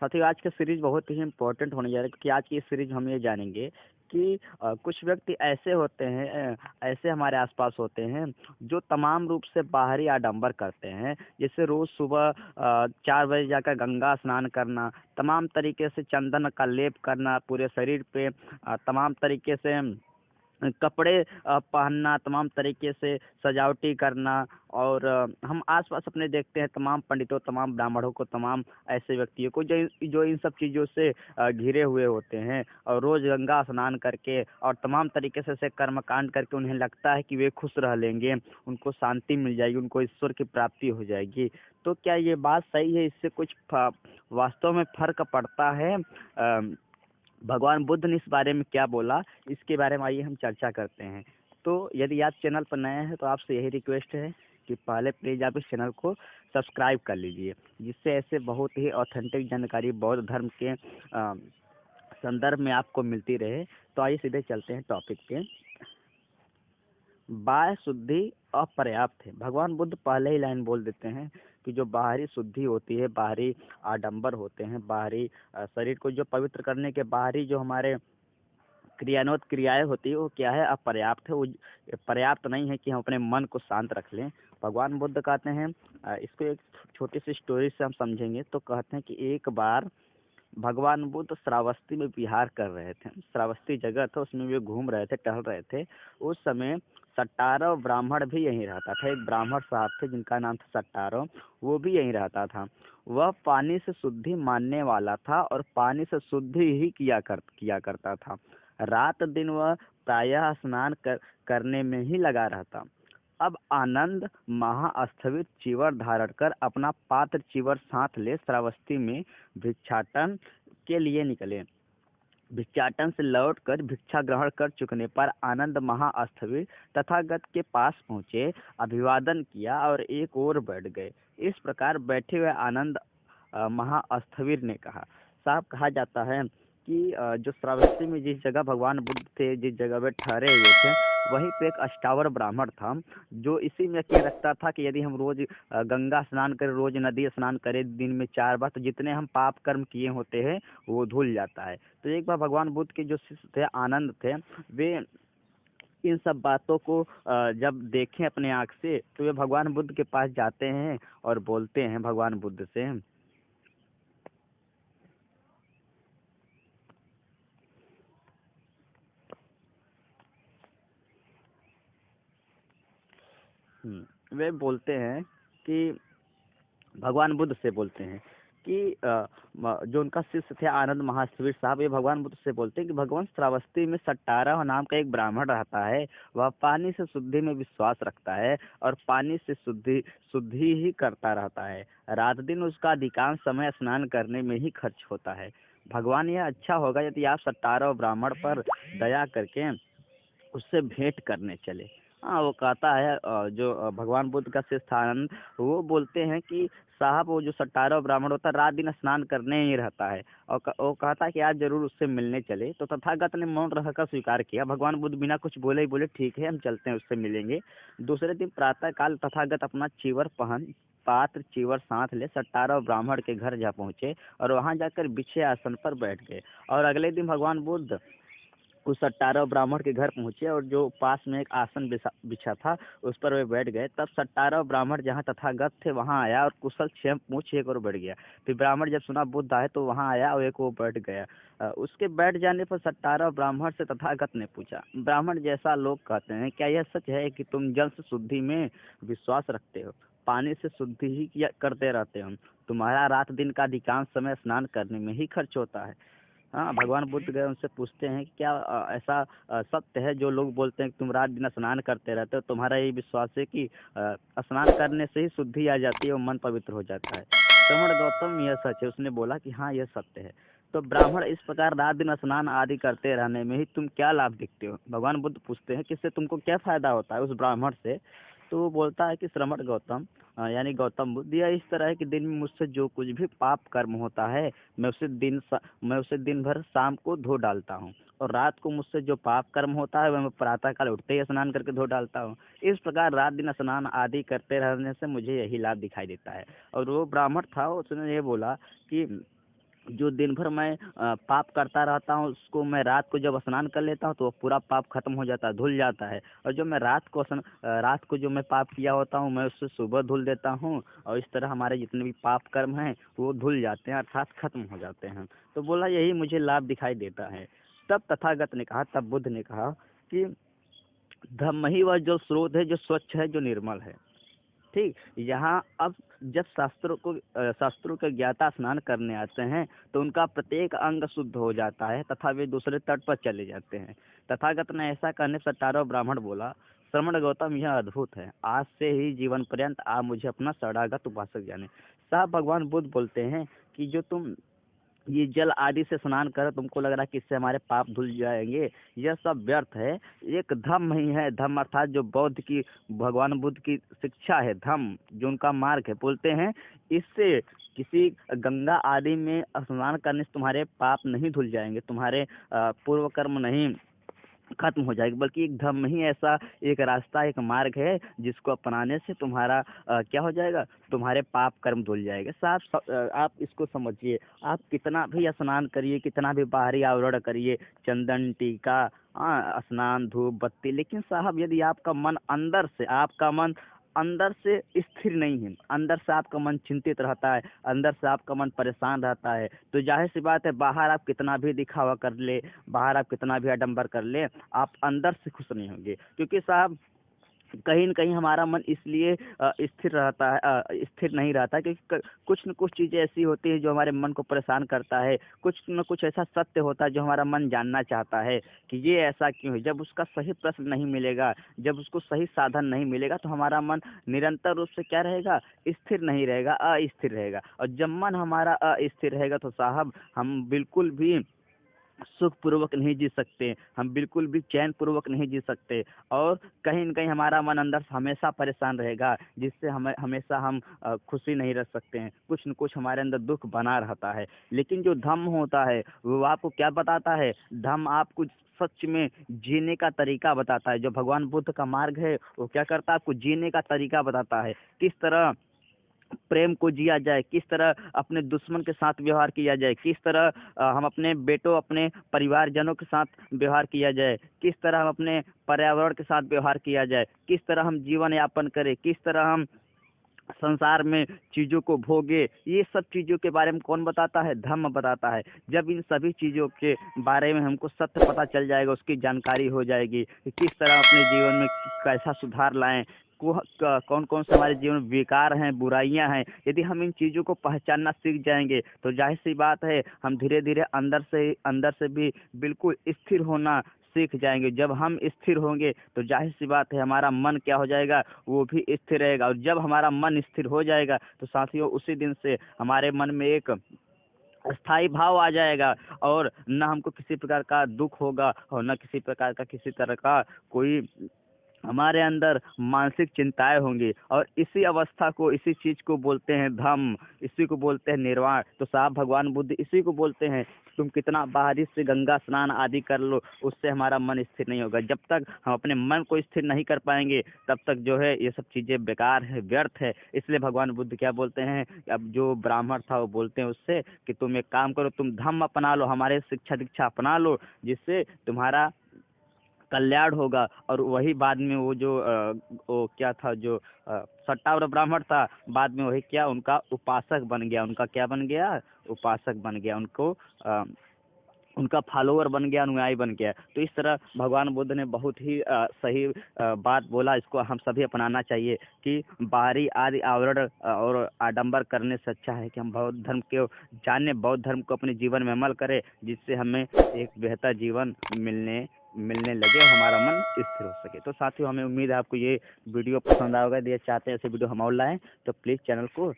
साथियों, आज का सीरीज बहुत ही इम्पोर्टेंट होने जा रहा है, क्योंकि आज की इस सीरीज में हम ये जानेंगे कि कुछ व्यक्ति ऐसे होते हैं, ऐसे हमारे आसपास होते हैं जो तमाम रूप से बाहरी आडंबर करते हैं। जैसे रोज सुबह 4 बजे जाकर गंगा स्नान करना, तमाम तरीके से चंदन का लेप करना पूरे शरीर पे, तमाम तरीके से कपड़े पहनना, तमाम तरीके से सजावटी करना। और हम आस-पास अपने देखते हैं तमाम पंडितों, तमाम ब्राह्मणों को, तमाम ऐसे व्यक्तियों को जो जो इन सब चीज़ों से घिरे हुए होते हैं, और रोज़ गंगा स्नान करके और तमाम तरीके से ऐसे कर्मकांड करके उन्हें लगता है कि वे खुश रह लेंगे, उनको शांति मिल जाएगी, उनको ईश्वर की प्राप्ति हो जाएगी। तो क्या ये बात सही है? इससे कुछ वास्तव में फ़र्क पड़ता है? भगवान बुद्ध ने इस बारे में क्या बोला, इसके बारे में आइए हम चर्चा करते हैं। तो यदि आप चैनल पर नए हैं तो आपसे यही रिक्वेस्ट है कि पहले प्लीज़ आप इस चैनल को सब्सक्राइब कर लीजिए, जिससे ऐसे बहुत ही ऑथेंटिक जानकारी बौद्ध धर्म के संदर्भ में आपको मिलती रहे। तो आइए सीधे चलते हैं टॉपिक पे। बाह्य शुद्धि अपर्याप्त है। भगवान बुद्ध पहले ही लाइन बोल देते हैं कि जो बाहरी शुद्धि होती है, बाहरी आडंबर होते हैं, बाहरी शरीर को जो पवित्र करने के बाहरी जो हमारे क्रियान्वत क्रियाएं होती है, वो क्या है? अपर्याप्त है। वो पर्याप्त नहीं है कि हम अपने मन को शांत रख लें। भगवान बुद्ध कहते हैं, इसको एक छोटी सी स्टोरी से हम समझेंगे तो कहते हैं कि एक बार भगवान बुद्ध श्रावस्ती में विहार कर रहे थे। श्रावस्ती जगह था, उसमें वे घूम रहे थे, टहल रहे थे। उस समय सट्टारो ब्राह्मण भी यहीं रहता था। एक ब्राह्मण साहब थे जिनका नाम था सट्टारो, वो भी यहीं रहता था। वह पानी से शुद्धि मानने वाला था और पानी से शुद्धि ही किया करता था। रात दिन वह प्रायः स्नान करने में ही लगा रहता। अब आनंद महास्थवित चीवर धारण कर अपना पात्र चीवर साथ ले श्रावस्ती में भिक्षाटन के लिए निकले। भिक्षाटन से लौटकर भिक्षा ग्रहण कर चुकने पर आनंद महास्थविर तथागत के पास पहुँचे, अभिवादन किया और एक ओर बैठ गए। इस प्रकार बैठे हुए आनंद महास्थविर ने कहा, साहब, कहा जाता है कि जो श्रावस्ती में जिस जगह भगवान बुद्ध थे, जिस जगह वे ठहरे हुए थे, वहीं पे एक अष्टावर ब्राह्मण था, जो इसी में यकीन रखता था कि यदि हम रोज गंगा स्नान करें, रोज नदी स्नान करें दिन में 4 बार, तो जितने हम पाप कर्म किए होते हैं वो धुल जाता है। तो एक बार भगवान बुद्ध के जो शिष्य थे, आनंद थे, वे इन सब बातों को जब देखें अपने आँख से, तो वे भगवान बुद्ध के पास जाते हैं और बोलते हैं भगवान बुद्ध से। वे बोलते हैं कि भगवान बुद्ध से बोलते हैं कि जो उनका शिष्य थे आनंद महावीर साहब, ये भगवान बुद्ध से बोलते हैं कि भगवान श्रावस्ती में सट्टारा नाम का एक ब्राह्मण रहता है। वह पानी से शुद्धि में विश्वास रखता है और पानी से शुद्धि शुद्धि ही करता रहता है। रात दिन उसका अधिकांश समय स्नान करने में ही खर्च होता है। भगवान, यह अच्छा होगा यदि आप सट्टारा ब्राह्मण पर दया करके उससे भेंट करने चले। हाँ, वो कहता है, जो भगवान बुद्ध का शिष्य था आनंद, वो बोलते हैं कि साहब, वो जो सट्टारा ब्राह्मण होता है रात दिन स्नान करने ही रहता है, और वो कहता है कि आज जरूर उससे मिलने चले। तो तथागत ने मौन रहकर स्वीकार किया। भगवान बुद्ध बिना कुछ बोले ही बोले, ठीक है, हम चलते हैं, उससे मिलेंगे। दूसरे दिन प्रातः काल तथागत अपना चीवर पहन पात्र चीवर साथ ले सट्टारा ब्राह्मण के घर जा पहुंचे और वहां जाकर बिछे आसन पर बैठ गए। और अगले दिन भगवान बुद्ध उस सट्टारा ब्राह्मण के घर पहुंचे और जो पास में एक आसन बिछा था, उस पर वे बैठ गए। तब सट्टारा ब्राह्मण जहाँ तथागत थे वहां आया और कुशल क्षेम पूछ एक और बैठ गया। फिर ब्राह्मण जब सुना बुद्ध आए तो वहां आया और एक और बैठ गया। उसके बैठ जाने पर सट्टारा ब्राह्मण से तथागत ने पूछा, ब्राह्मण जैसा लोग कहते हैं, क्या यह सच है कि तुम जल से शुद्धि में विश्वास रखते हो, पानी से शुद्धि ही करते रहते हो? तुम्हारा रात दिन का अधिकांश समय स्नान करने में ही खर्च होता है। हाँ, भगवान बुद्ध गए, उनसे पूछते हैं कि क्या ऐसा सत्य है जो लोग बोलते हैं कि तुम रात दिन स्नान करते रहते हो, तुम्हारा यही विश्वास है कि स्नान करने से ही शुद्धि आ जाती है और मन पवित्र हो जाता है? श्रवण गौतम, यह सच है। उसने बोला कि हाँ, यह सत्य है। तो ब्राह्मण, इस प्रकार रात दिन स्नान आदि करते रहने में ही तुम क्या लाभ दिखते हो? भगवान बुद्ध पूछते हैं कि इससे तुमको क्या फायदा होता है उस ब्राह्मण से? तो वो बोलता है कि श्रवण गौतम, यानी गौतम बुद्ध, यह इस तरह है कि दिन में मुझसे जो कुछ भी पाप कर्म होता है, मैं उसे दिन भर शाम को धो डालता हूँ, और रात को मुझसे जो पाप कर्म होता है वह मैं प्रातः काल उठते ही स्नान करके धो डालता हूँ। इस प्रकार रात दिन स्नान आदि करते रहने से मुझे यही लाभ दिखाई देता है। और वो ब्राह्मण था, उसने ये बोला कि जो दिन भर मैं पाप करता रहता हूँ उसको मैं रात को जब स्नान कर लेता हूँ तो वो पूरा पाप खत्म हो जाता है, धुल जाता है। और जो मैं रात को जो मैं पाप किया होता हूँ मैं उससे सुबह धुल देता हूँ, और इस तरह हमारे जितने भी पाप कर्म हैं वो धुल जाते हैं अर्थात खत्म हो जाते हैं। तो बोला यही मुझे लाभ दिखाई देता है। तब बुद्ध ने कहा कि धम्म ही वह जो स्रोत है जो स्वच्छ है, जो निर्मल है। ठीक, यहाँ अब जब शास्त्रों के ज्ञाता स्नान करने आते हैं तो उनका प्रत्येक अंग शुद्ध हो जाता है तथा वे दूसरे तट पर चले जाते हैं। तथागत ने ऐसा कहने पर तारो ब्राह्मण बोला, श्रमण गौतम, यह अद्भुत है, आज से ही जीवन पर्यंत आप मुझे अपना शरणागत उपासक जाने। साहब भगवान बुद्ध बोलते हैं कि जो तुम ये जल आदि से स्नान कर तुमको लग रहा है कि इससे हमारे पाप धुल जाएंगे, यह सब व्यर्थ है। एक धम्म ही है, धम्म अर्थात जो बौद्ध की भगवान बुद्ध की शिक्षा है, धम्म जो उनका मार्ग है, बोलते हैं इससे किसी गंगा आदि में स्नान करने से तुम्हारे पाप नहीं धुल जाएंगे, तुम्हारे पूर्व कर्म नहीं खत्म हो जाएगी, बल्कि एक धम्म ही ऐसा एक रास्ता, एक मार्ग है जिसको अपनाने से तुम्हारा क्या हो जाएगा, तुम्हारे पाप कर्म धुल जाएगा। आप इसको समझिए, आप कितना भी स्नान करिए, कितना भी बाहरी आवरण करिए, चंदन टीका, स्नान धूप बत्ती, लेकिन साहब यदि आपका मन अंदर से स्थिर नहीं है, अंदर से आपका मन चिंतित रहता है, अंदर से आपका मन परेशान रहता है, तो जाहिर सी बात है बाहर आप कितना भी दिखावा कर ले, बाहर आप कितना भी आडंबर कर ले, आप अंदर से खुश नहीं होंगे। क्योंकि साहब कहीं न कहीं हमारा मन इसलिए स्थिर नहीं रहता क्योंकि कुछ न कुछ चीज़ें ऐसी होती हैं जो हमारे मन को परेशान करता है, कुछ न कुछ ऐसा सत्य होता है जो हमारा मन जानना चाहता है कि ये ऐसा क्यों है। जब उसका सही प्रश्न नहीं मिलेगा, जब उसको सही साधन नहीं मिलेगा, तो हमारा मन निरंतर रूप से क्या रहेगा, स्थिर नहीं रहेगा, अस्थिर रहेगा। और जब मन हमारा अस्थिर रहेगा तो साहब हम बिल्कुल भी सुख पूर्वक नहीं जी सकते, हम बिल्कुल भी चैन पूर्वक नहीं जी सकते, और कहीं न कहीं हमारा मन अंदर से हमेशा परेशान रहेगा, जिससे हमें हमेशा हम खुशी नहीं रख सकते हैं, कुछ न कुछ हमारे अंदर दुख बना रहता है। लेकिन जो धम्म होता है वो आपको क्या बताता है, धम्म आपको सच में जीने का तरीका बताता है। जो भगवान बुद्ध का मार्ग है वो क्या करता है, आपको जीने का तरीका बताता है, किस तरह प्रेम को जिया जाए, किस तरह अपने दुश्मन के साथ व्यवहार किया जाए, किस तरह हम अपने बेटों, अपने परिवारजनों के साथ व्यवहार किया जाए, किस तरह हम अपने पर्यावरण के साथ व्यवहार किया जाए, किस तरह हम जीवन यापन करें, किस तरह हम संसार में चीज़ों को भोगे। ये सब चीज़ों के बारे में कौन बताता है, धम्म बताता है। जब इन सभी चीज़ों के बारे में हमको सत्य पता चल जाएगा, उसकी जानकारी हो जाएगी कि किस तरह अपने जीवन में कैसा सुधार लाएं, कौन कौन से हमारे जीवन में विकार हैं, बुराइयां हैं, यदि हम इन चीज़ों को पहचानना सीख जाएंगे तो जाहिर सी बात है हम धीरे धीरे अंदर से भी बिल्कुल स्थिर होना सीख जाएंगे। जब हम स्थिर होंगे तो जाहिर सी बात है हमारा मन क्या हो जाएगा, वो भी स्थिर रहेगा, और जब हमारा मन स्थिर हो जाएगा तो साथियों उसी दिन से हमारे मन में एक स्थायी भाव आ जाएगा, और न हमको किसी प्रकार का दुख होगा और न किसी प्रकार का किसी तरह का कोई हमारे अंदर मानसिक चिंताएं होंगी। और इसी अवस्था को, इसी चीज को बोलते हैं धम्म, इसी को बोलते हैं निर्वाण। तो साहब भगवान बुद्ध इसी को बोलते हैं, तुम कितना बाहरी से गंगा स्नान आदि कर लो, उससे हमारा मन स्थिर नहीं होगा। जब तक हम अपने मन को स्थिर नहीं कर पाएंगे तब तक जो है ये सब चीजें बेकार है, व्यर्थ है। इसलिए भगवान बुद्ध क्या बोलते हैं, अब जो ब्राह्मण था वो बोलते हैं उससे कि तुम एक काम करो, तुम धम्म अपना लो, हमारे शिक्षा दीक्षा अपना लो, जिससे तुम्हारा कल्याण होगा। और वही बाद में वो क्या था, जो सट्टावर ब्राह्मण था, बाद में वही क्या उनका उपासक बन गया, उनका क्या बन गया, उपासक बन गया, उनको उनका फॉलोअर बन गया, अनुयायी बन गया। तो इस तरह भगवान बुद्ध ने बहुत ही सही बात बोला, इसको हम सभी अपनाना चाहिए कि बाहरी आदि आवरण और आडंबर करने से अच्छा है कि हम बौद्ध धर्म के जाने, बौद्ध धर्म को अपने जीवन में अमल करें, जिससे हमें एक बेहतर जीवन मिलने मिलने लगे और हमारा मन स्थिर हो सके। तो साथियों हमें उम्मीद है आपको ये वीडियो पसंद आएगा, यदि चाहते हैं ऐसे वीडियो हम और लाएं तो प्लीज़ चैनल को